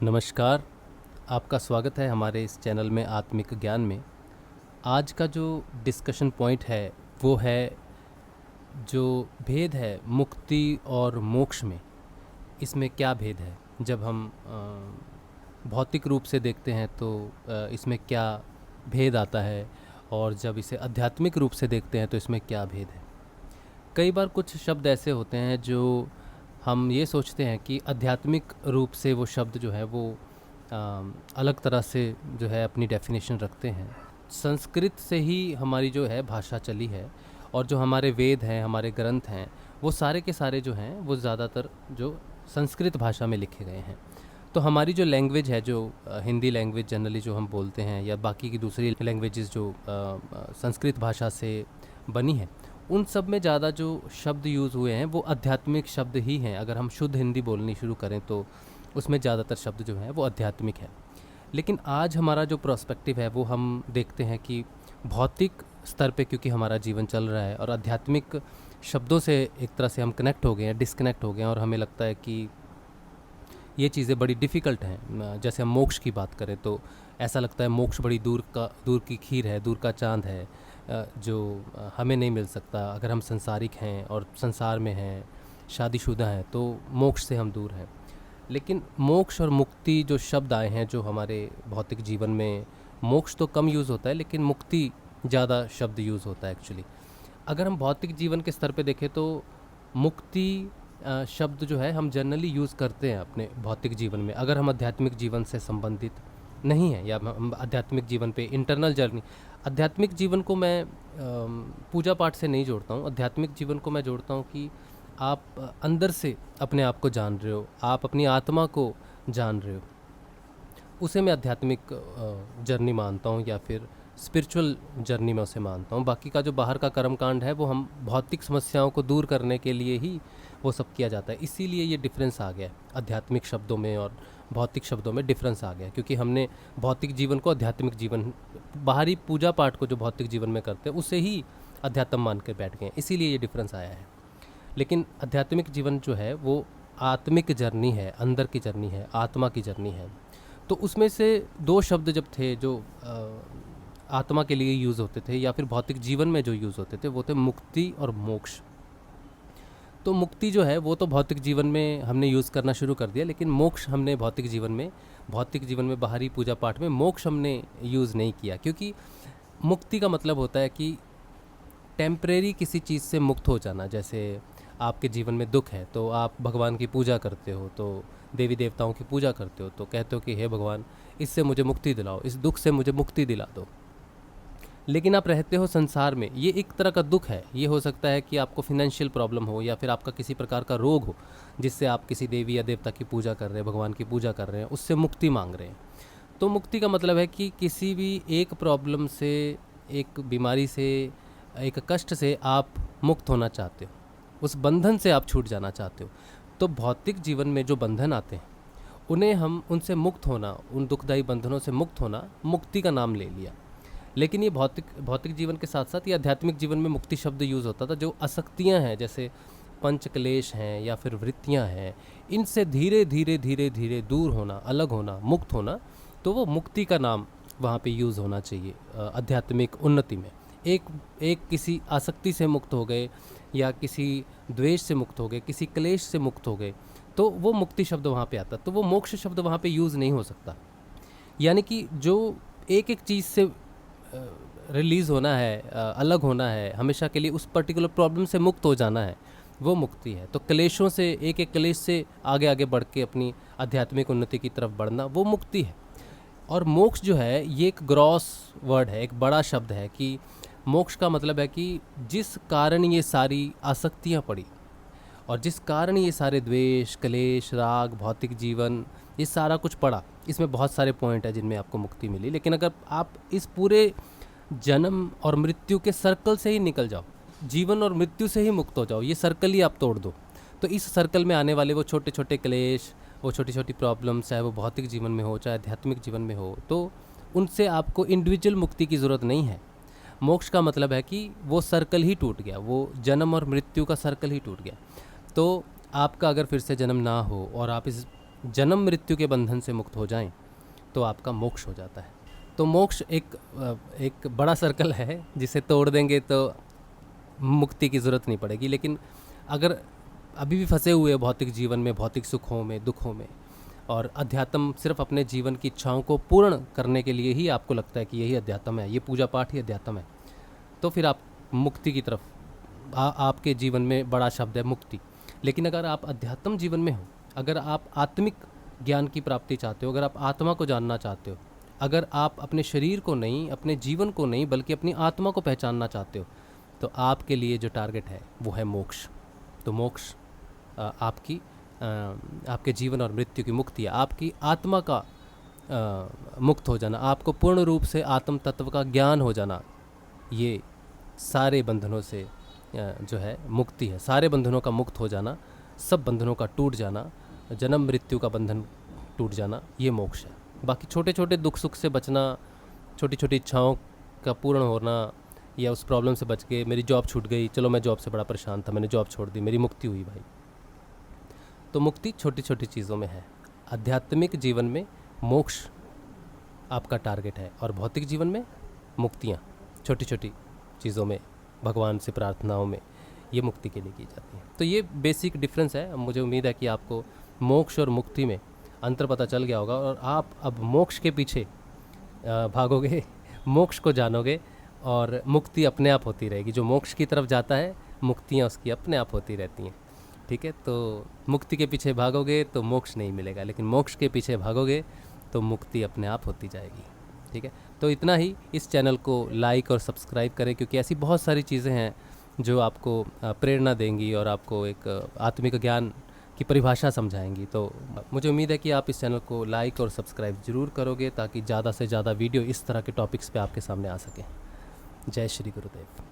नमस्कार, आपका स्वागत है हमारे इस चैनल में आत्मिक ज्ञान में। आज का जो डिस्कशन पॉइंट है वो है जो भेद है मुक्ति और मोक्ष में। इसमें क्या भेद है? जब हम भौतिक रूप से देखते हैं तो इसमें क्या भेद आता है, और जब इसे आध्यात्मिक रूप से देखते हैं तो इसमें क्या भेद है। कई बार कुछ शब्द ऐसे होते हैं जो हम ये सोचते हैं कि आध्यात्मिक रूप से वो शब्द जो है वो अलग तरह से जो है अपनी डेफिनेशन रखते हैं। संस्कृत से ही हमारी जो है भाषा चली है, और जो हमारे वेद हैं, हमारे ग्रंथ हैं, वो सारे के सारे जो हैं वो ज़्यादातर जो संस्कृत भाषा में लिखे गए हैं। तो हमारी जो लैंग्वेज है, जो हिंदी लैंग्वेज जनरली जो हम बोलते हैं, या बाकी की दूसरी लैंग्वेजेस जो संस्कृत भाषा से बनी है, उन सब में ज़्यादा जो शब्द यूज़ हुए हैं वो आध्यात्मिक शब्द ही हैं। अगर हम शुद्ध हिंदी बोलनी शुरू करें तो उसमें ज़्यादातर शब्द जो हैं वो आध्यात्मिक है। लेकिन आज हमारा जो प्रोस्पेक्टिव है वो हम देखते हैं कि भौतिक स्तर पे क्योंकि हमारा जीवन चल रहा है, और आध्यात्मिक शब्दों से एक तरह से हम कनेक्ट हो गए हैं, डिस्कनेक्ट हो गए हैं, और हमें लगता है कि ये चीज़ें बड़ी डिफ़िकल्ट हैं। जैसे हम मोक्ष की बात करें तो ऐसा लगता है मोक्ष बड़ी दूर की खीर है, दूर का चाँद है, जो हमें नहीं मिल सकता। अगर हम संसारिक हैं और संसार में हैं, शादीशुदा हैं, तो मोक्ष से हम दूर हैं। लेकिन मोक्ष और मुक्ति जो शब्द आए हैं जो हमारे भौतिक जीवन में, मोक्ष तो कम यूज़ होता है लेकिन मुक्ति ज़्यादा शब्द यूज़ होता है एक्चुअली। अगर हम भौतिक जीवन के स्तर पे देखें तो मुक्ति शब्द जो है हम जनरली यूज़ करते हैं अपने भौतिक जीवन में, अगर हम आध्यात्मिक जीवन से संबंधित नहीं है, या हम आध्यात्मिक जीवन पे इंटरनल जर्नी। आध्यात्मिक जीवन को मैं पूजा पाठ से नहीं जोड़ता हूँ। आध्यात्मिक जीवन को मैं जोड़ता हूँ कि आप अंदर से अपने आप को जान रहे हो, आप अपनी आत्मा को जान रहे हो, उसे मैं आध्यात्मिक जर्नी मानता हूँ, या फिर स्पिरिचुअल जर्नी में उसे मानता हूँ। बाकी का जो बाहर का कर्मकांड है वो हम भौतिक समस्याओं को दूर करने के लिए ही वो सब किया जाता है। इसीलिए ये डिफरेंस आ गया है, आध्यात्मिक शब्दों में और भौतिक शब्दों में डिफरेंस आ गया है, क्योंकि हमने भौतिक जीवन को आध्यात्मिक जीवन, बाहरी पूजा पाठ को जो भौतिक जीवन में करते हैं उसे ही अध्यात्म मान के बैठ गए हैं, इसीलिए ये डिफरेंस आया है। लेकिन आध्यात्मिक जीवन जो है वो आत्मिक जर्नी है, अंदर की जर्नी है, आत्मा की जर्नी है। तो उसमें से दो शब्द जब थे जो आत्मा के लिए यूज़ होते थे, या फिर भौतिक जीवन में जो यूज़ होते थे, वो थे मुक्ति और मोक्ष। तो मुक्ति जो है वो तो भौतिक जीवन में हमने यूज़ करना शुरू कर दिया, लेकिन मोक्ष हमने भौतिक जीवन में बाहरी पूजा पाठ में मोक्ष हमने यूज़ नहीं किया। क्योंकि मुक्ति का मतलब होता है कि टेम्परेरी किसी चीज़ से मुक्त हो जाना। जैसे आपके जीवन में दुख है तो आप भगवान की पूजा करते हो, तो देवी देवताओं की पूजा करते हो, तो कहते हो कि हे भगवान, इससे मुझे मुक्ति दिलाओ, इस दुख से मुझे मुक्ति दिला दो। लेकिन आप रहते हो संसार में, ये एक तरह का दुख है। ये हो सकता है कि आपको फिनेंशियल प्रॉब्लम हो, या फिर आपका किसी प्रकार का रोग हो जिससे आप किसी देवी या देवता की पूजा कर रहे हैं, भगवान की पूजा कर रहे हैं, उससे मुक्ति मांग रहे हैं। तो मुक्ति का मतलब है कि किसी भी एक प्रॉब्लम से, एक बीमारी से, एक कष्ट से आप मुक्त होना चाहते हो, उस बंधन से आप छूट जाना चाहते हो। तो भौतिक जीवन में जो बंधन आते हैं उन्हें हम, उनसे मुक्त होना, उन दुखदायी बंधनों से मुक्त होना, मुक्ति का नाम ले लिया। लेकिन ये भौतिक जीवन के साथ साथ ये आध्यात्मिक जीवन में मुक्ति शब्द यूज़ होता था। जो आसक्तियाँ हैं, जैसे पंच क्लेश हैं या फिर वृत्तियाँ हैं, इनसे धीरे धीरे धीरे धीरे दूर होना, अलग होना, मुक्त होना, तो वो मुक्ति का नाम वहाँ पे यूज़ होना चाहिए आध्यात्मिक उन्नति में। एक किसी आसक्ति से मुक्त हो गए, या किसी द्वेष से मुक्त हो गए, किसी क्लेश से मुक्त हो गए, तो वो मुक्ति शब्द वहाँ पे आता, तो वो मोक्ष शब्द वहाँ पे यूज़ नहीं हो सकता। यानी कि जो एक चीज़ से रिलीज़ होना है, अलग होना है, हमेशा के लिए उस पर्टिकुलर प्रॉब्लम से मुक्त हो जाना है, वो मुक्ति है। तो क्लेशों से, एक क्लेश से आगे आगे बढ़ के अपनी आध्यात्मिक उन्नति की तरफ बढ़ना, वो मुक्ति है। और मोक्ष जो है ये एक ग्रॉस वर्ड है, एक बड़ा शब्द है, कि मोक्ष का मतलब है कि जिस कारण ये सारी आसक्तियाँ पड़ी, और जिस कारण ये सारे द्वेष, क्लेश, राग, भौतिक जीवन, ये सारा कुछ पड़ा, इसमें बहुत सारे पॉइंट है जिनमें आपको मुक्ति मिली। लेकिन अगर आप इस पूरे जन्म और मृत्यु के सर्कल से ही निकल जाओ, जीवन और मृत्यु से ही मुक्त हो जाओ, ये सर्कल ही आप तोड़ दो, तो इस सर्कल में आने वाले वो छोटे छोटे क्लेश, वो छोटी छोटी प्रॉब्लम्स, चाहे वो भौतिक जीवन में हो चाहे आध्यात्मिक जीवन में हो, तो उनसे आपको इंडिविजुअल मुक्ति की ज़रूरत नहीं है। मोक्ष का मतलब है कि वो सर्कल ही टूट गया, वो जन्म और मृत्यु का सर्कल ही टूट गया। तो आपका अगर फिर से जन्म ना हो और आप इस जन्म मृत्यु के बंधन से मुक्त हो जाएं तो आपका मोक्ष हो जाता है। तो मोक्ष एक बड़ा सर्कल है, जिसे तोड़ देंगे तो मुक्ति की ज़रूरत नहीं पड़ेगी। लेकिन अगर अभी भी फंसे हुए भौतिक जीवन में, भौतिक सुखों में, दुखों में, और अध्यात्म सिर्फ अपने जीवन की इच्छाओं को पूर्ण करने के लिए ही आपको लगता है कि यही अध्यात्म है, ये पूजा पाठ ही अध्यात्म है, तो फिर आप मुक्ति की तरफ आपके जीवन में बड़ा शब्द है मुक्ति। लेकिन अगर आप अध्यात्म जीवन में हो, अगर आप आत्मिक ज्ञान की प्राप्ति चाहते हो, अगर आप आत्मा को जानना चाहते हो, अगर आप अपने शरीर को नहीं, अपने जीवन को नहीं, बल्कि अपनी आत्मा को पहचानना चाहते हो, तो आपके लिए जो टारगेट है वो है मोक्ष। तो मोक्ष आपके जीवन और मृत्यु की मुक्ति है, आपकी आत्मा का मुक्त हो जाना, आपको पूर्ण रूप से आत्म तत्व का ज्ञान हो जाना, ये सारे बंधनों से जो है मुक्ति है। सारे बंधनों का मुक्त हो जाना, सब बंधनों का टूट जाना, जन्म मृत्यु का बंधन टूट जाना, ये मोक्ष है। बाकी छोटे छोटे दुख सुख से बचना, छोटी छोटी इच्छाओं का पूर्ण होना, या उस प्रॉब्लम से बच के मेरी जॉब छूट गई, चलो मैं जॉब से बड़ा परेशान था, मैंने जॉब छोड़ दी, मेरी मुक्ति हुई भाई। तो मुक्ति छोटी छोटी चीज़ों में है। आध्यात्मिक जीवन में मोक्ष आपका टारगेट है, और भौतिक जीवन में मुक्तियाँ छोटी छोटी चीज़ों में, भगवान से प्रार्थनाओं में, ये मुक्ति के लिए की जाती हैं। तो ये बेसिक डिफरेंस है। मुझे उम्मीद है कि आपको मोक्ष और मुक्ति में अंतर पता चल गया होगा, और आप अब मोक्ष के पीछे भागोगे, मोक्ष को जानोगे, और मुक्ति अपने आप होती रहेगी। जो मोक्ष की तरफ जाता है, मुक्तियाँ उसकी अपने आप होती रहती हैं। ठीक है, तो मुक्ति के पीछे भागोगे तो मोक्ष नहीं मिलेगा, लेकिन मोक्ष के पीछे भागोगे तो मुक्ति अपने आप होती जाएगी। ठीक है, तो इतना ही। इस चैनल को लाइक और सब्सक्राइब करें, क्योंकि ऐसी बहुत सारी चीज़ें हैं जो आपको प्रेरणा देंगी और आपको एक आत्मिक ज्ञान की परिभाषा समझाएंगी। तो मुझे उम्मीद है कि आप इस चैनल को लाइक और सब्सक्राइब ज़रूर करोगे, ताकि ज़्यादा से ज़्यादा वीडियो इस तरह के टॉपिक्स पे आपके सामने आ सकें। जय श्री गुरुदेव।